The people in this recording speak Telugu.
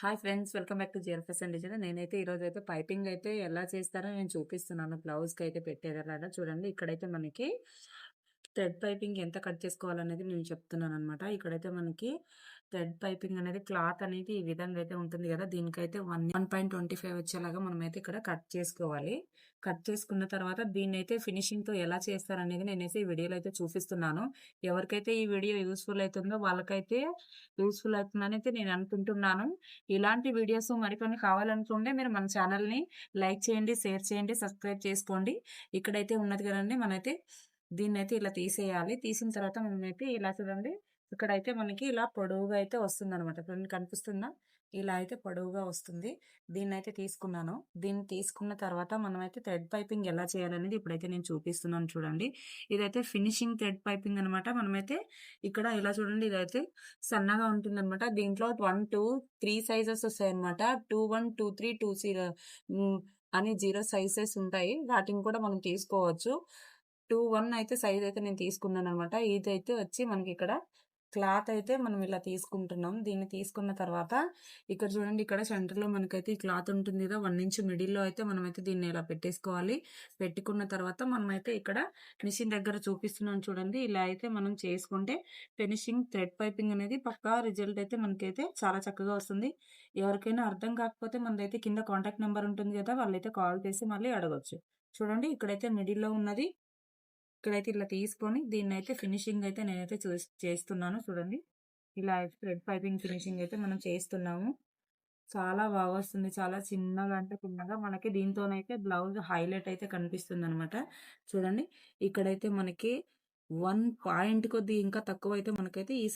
Hi friends, welcome back to GLFS and design. నేనైతే ఈరోజు అయితే పైపింగ్ అయితే ఎలా చేస్తారో నేను చూపిస్తున్నాను. బ్లౌజ్కి అయితే పెట్టేదలాగా చూడండి. ఇక్కడైతే మనకి థ్రెడ్ పైపింగ్ ఎంత కట్ చేసుకోవాలనేది నేను చెప్తున్నాను అనమాట. ఇక్కడైతే మనకి థ్రెడ్ పైపింగ్ అనేది క్లాత్ అనేది ఈ విధంగా అయితే ఉంటుంది కదా, దీనికైతే 1.25 వచ్చేలాగా మనమైతే ఇక్కడ కట్ చేసుకోవాలి. కట్ చేసుకున్న తర్వాత దీన్ని అయితే ఫినిషింగ్తో ఎలా చేస్తారనేది నేనైతే ఈ వీడియోలో అయితే చూపిస్తున్నాను. ఎవరికైతే ఈ వీడియో యూస్ఫుల్ అవుతుందో వాళ్ళకైతే యూస్ఫుల్ అవుతుందని అయితే నేను అనుకుంటున్నాను. ఇలాంటి వీడియోస్ మరికొన్ని కావాలనుకుంటే మీరు మన ఛానల్ని లైక్ చేయండి, షేర్ చేయండి, సబ్స్క్రైబ్ చేసుకోండి. ఇక్కడైతే ఉన్నది కదండి, మనైతే దీన్నైతే ఇలా తీసేయాలి. తీసిన తర్వాత మనమైతే ఇలా చూడండి, ఇక్కడైతే మనకి ఇలా పొడవుగా అయితే వస్తుంది అనమాట. కనిపిస్తుందా? ఇలా అయితే పొడవుగా వస్తుంది. దీన్నైతే తీసుకున్నాను. దీన్ని తీసుకున్న తర్వాత మనమైతే థ్రెడ్ పైపింగ్ ఎలా చేయాలనేది ఇప్పుడైతే నేను చూపిస్తున్నాను చూడండి. ఇదైతే ఫినిషింగ్ థ్రెడ్ పైపింగ్ అనమాట. మనమైతే ఇక్కడ ఇలా చూడండి, ఇదైతే సన్నగా ఉంటుంది అనమాట. దీంట్లో 1, 2, 3 సైజెస్ వస్తాయి అనమాట. 2, 1, 2, 3, 2, 0 అని 0 సైజెస్ ఉంటాయి. వాటిని కూడా మనం తీసుకోవచ్చు. 2, 1 అయితే సైజ్ అయితే నేను తీసుకున్నాను అనమాట. ఇదైతే వచ్చి మనకి ఇక్కడ క్లాత్ అయితే మనం ఇలా తీసుకుంటున్నాం. దీన్ని తీసుకున్న తర్వాత ఇక్కడ చూడండి, ఇక్కడ సెంటర్లో మనకైతే ఈ క్లాత్ ఉంటుంది కదా, 1 ఇంచ్ మిడిల్లో అయితే మనమైతే దీన్ని ఇలా పెట్టేసుకోవాలి. పెట్టుకున్న తర్వాత మనమైతే ఇక్కడ మిషన్ దగ్గర చూపిస్తున్నాం చూడండి. ఇలా అయితే మనం చేసుకుంటే ఫినిషింగ్ థ్రెడ్ పైపింగ్ అనేది పక్కా రిజల్ట్ అయితే మనకైతే చాలా చక్కగా వస్తుంది. ఎవరికైనా అర్థం కాకపోతే మనదైతే కింద కాంటాక్ట్ నెంబర్ ఉంటుంది కదా, వాళ్ళైతే కాల్ చేసి మళ్ళీ అడగొచ్చు. చూడండి, ఇక్కడైతే మిడిల్లో ఉన్నది. ఇక్కడైతే ఇలా తీసుకొని దీన్నైతే ఫినిషింగ్ అయితే నేనైతే చేస్తున్నాను చూడండి. ఇలా థ్రెడ్ పైపింగ్ ఫినిషింగ్ అయితే మనం చేస్తున్నాము. చాలా బాగా వస్తుంది. చాలా చిన్నగా అంటే చిన్నగా మనకి దీంతోనైతే బ్లౌజ్ హైలైట్ అయితే కనిపిస్తుంది అనమాట. చూడండి, ఇక్కడైతే మనకి 1 పాయింట్ కొద్ది ఇంకా తక్కువ అయితే మనకైతే ఈ